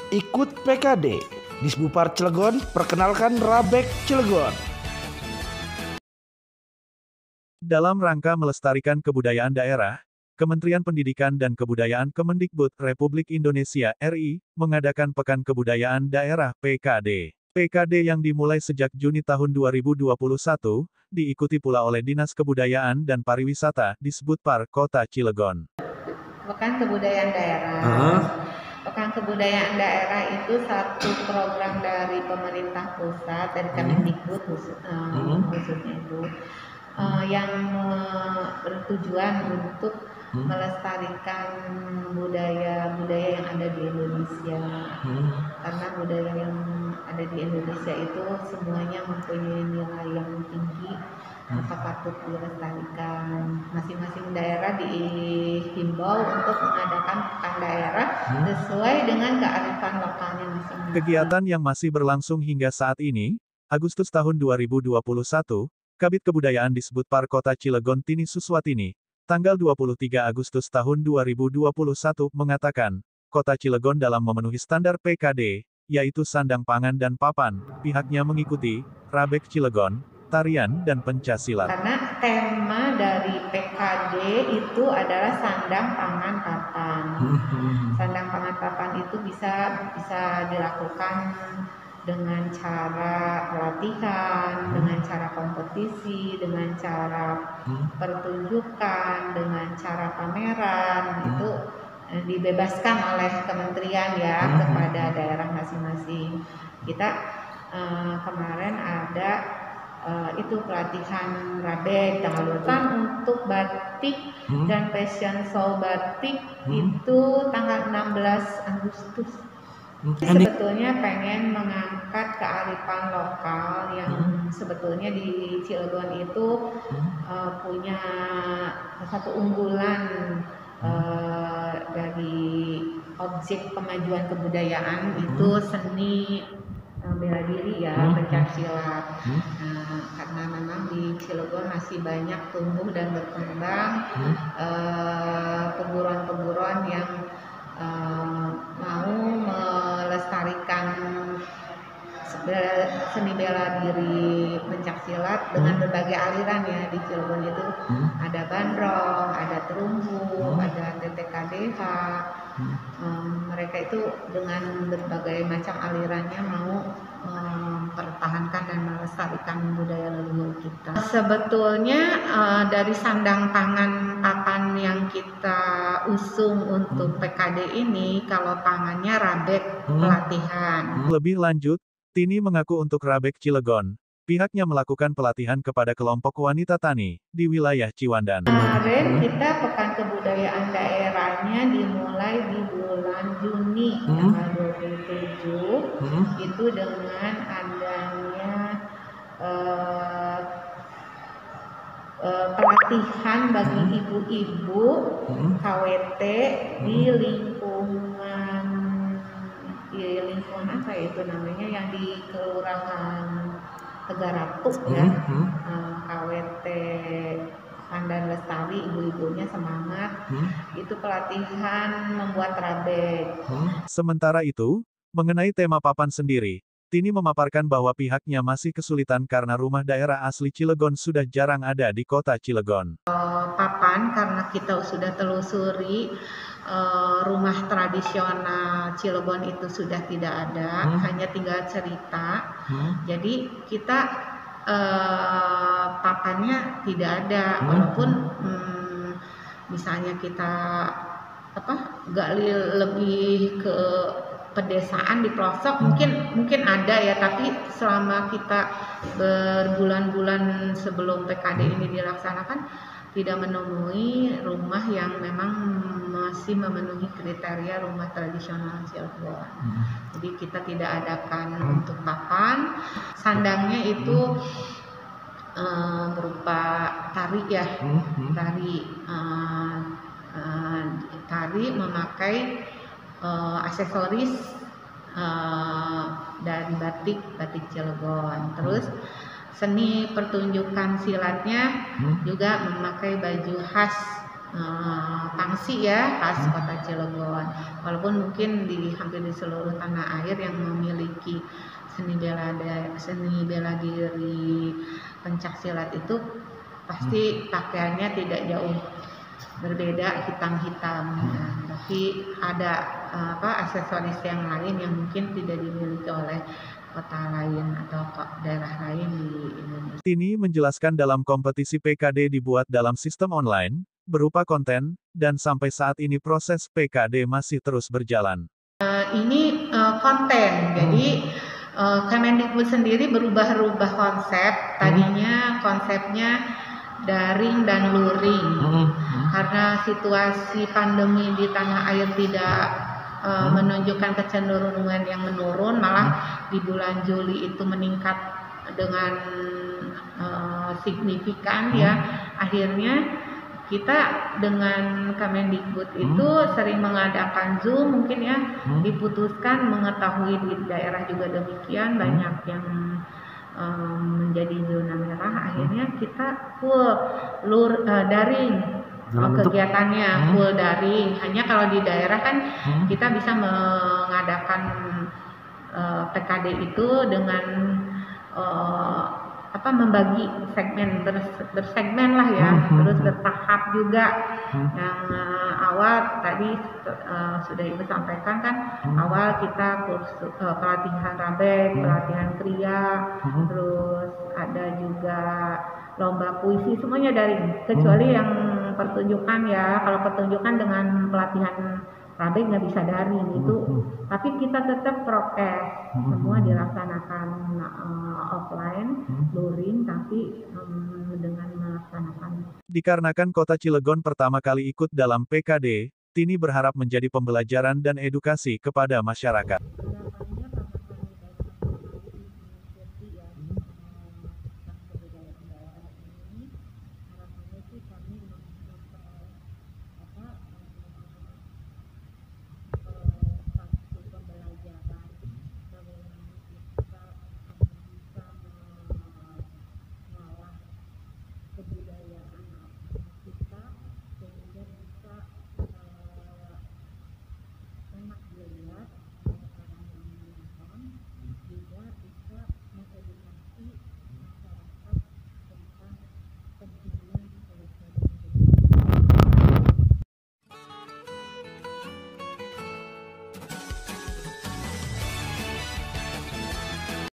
Ikut PKD, Disbupar Cilegon perkenalkan Rabek Cilegon. Dalam rangka melestarikan kebudayaan daerah, Kementerian Pendidikan dan Kebudayaan Kemendikbud Republik Indonesia (RI) mengadakan Pekan Kebudayaan Daerah (PKD). PKD yang dimulai sejak Juni tahun 2021, diikuti pula oleh Dinas Kebudayaan dan Pariwisata Disbudpar Kota Cilegon. Pekan Kebudayaan Daerah. Pekan Kebudayaan Daerah itu satu program dari pemerintah pusat, dari Kemendikbud khususnya itu, yang bertujuan untuk melestarikan budaya-budaya yang ada di Indonesia. Karena budaya yang ada di Indonesia itu semuanya mempunyai nilai yang tinggi, maka patut dilestarikan. Masing-masing daerah dihimbau untuk mengadakan pekan daerah sesuai dengan kearifan lokalnya masing-masing. Kegiatan yang masih berlangsung hingga saat ini, Agustus tahun 2021, Kabid Kebudayaan Disbudpar Kota Cilegon Tini Suswatini, tanggal 23 Agustus tahun 2021 mengatakan, Kota Cilegon dalam memenuhi standar PKD, yaitu sandang pangan dan papan, pihaknya mengikuti Rabek Cilegon, tarian dan pencaksilat. Karena tema dari PKD itu adalah sandang pangan papan. Sandang pangan papan itu bisa dilakukan dengan cara pelatihan, dengan cara kompetisi, dengan cara pertunjukan, dengan cara pameran, itu dibebaskan oleh kementerian ya kepada daerah masing-masing. Kita kemarin ada itu pelatihan Rabek untuk batik dan fashion show batik itu tanggal 16 Agustus. Sebetulnya pengen mengangkat kearifan lokal yang sebetulnya di Cilegon itu punya satu unggulan dari objek kemajuan kebudayaan itu seni bela diri ya, pencaksilat. Karena memang di Cilegon masih banyak tumbuh dan berkembang perguruan-perguruan yang mau melestarikan seni bela diri pencaksilat dengan berbagai aliran ya. Di Cilegon itu ada bandrong, ada terumbu, ada TTKDH. Mereka itu dengan berbagai macam alirannya mau mempertahankan dan melestarikan budaya leluhur kita. Sebetulnya dari sandang pangan papan yang kita usung untuk PKD ini, kalau pangannya Rabek pelatihan. Lebih lanjut, Tini mengaku untuk Rabek Cilegon, pihaknya melakukan pelatihan kepada kelompok wanita tani di wilayah Ciwandan. Kemarin kita Pekan Kebudayaan Daerahnya dimulai di bulan Juni tanggal 27 itu dengan adanya pelatihan bagi ibu-ibu KWT di lingkungan apa ya itu namanya, yang di Kelurahan Tegaratu ya, KWT Pandan Lestari, ibu-ibunya semangat. Itu pelatihan membuat Rabek. Sementara itu, mengenai tema papan sendiri, Tini memaparkan bahwa pihaknya masih kesulitan karena rumah daerah asli Cilegon sudah jarang ada di kota Cilegon. Papan karena kita sudah telusuri rumah tradisional Cilegon itu sudah tidak ada, hanya tinggal cerita. Jadi kita papannya tidak ada, walaupun misalnya kita gali lebih ke pedesaan di pelosok mungkin ada ya, tapi selama kita berbulan-bulan sebelum PKD ini dilaksanakan tidak menemui rumah yang memang masih memenuhi kriteria rumah tradisional Cilegon. Jadi kita tidak adakan untuk papan. Sandangnya itu berupa tari ya, tari memakai aksesoris dari batik Cilegon. Terus seni pertunjukan silatnya juga memakai baju khas pangsi ya khas kota Cilegon. Walaupun mungkin hampir di seluruh tanah air yang memiliki seni bela diri pencaksilat itu pasti pakaiannya tidak jauh berbeda, hitam-hitam. Tapi ada aksesoris yang lain yang mungkin tidak dimiliki oleh kota lain atau daerah lain di Indonesia. Tini menjelaskan dalam kompetisi PKD dibuat dalam sistem online, berupa konten, dan sampai saat ini proses PKD masih terus berjalan. Ini konten, jadi Kemendikbud sendiri berubah-ubah konsep. Tadinya konsepnya daring dan luring, karena situasi pandemi di tanah air tidak menunjukkan kecenderungan yang menurun, malah di bulan Juli itu meningkat dengan signifikan ya. Akhirnya kita dengan Kemendikbud itu sering mengadakan Zoom, mungkin ya diputuskan mengetahui di daerah juga demikian, banyak yang menjadi zona merah. Akhirnya kita full daring kegiatannya, full daring. Hanya kalau di daerah kan kita bisa mengadakan PKD itu dengan membagi segmen, bersegmen lah ya, terus bertahap juga. Yang awal tadi sudah Ibu sampaikan kan, awal kita pelatihan rabek, pelatihan pria, terus ada juga lomba puisi, semuanya daring, kecuali yang pertunjukan ya. Kalau pertunjukan dengan pelatihan rabek nggak bisa daring itu, tapi kita tetap prokes, semua dilaksanakan offline, luring, tapi dengan melaksanakan. Dikarenakan kota Cilegon pertama kali ikut dalam PKD, Tini berharap menjadi pembelajaran dan edukasi kepada masyarakat.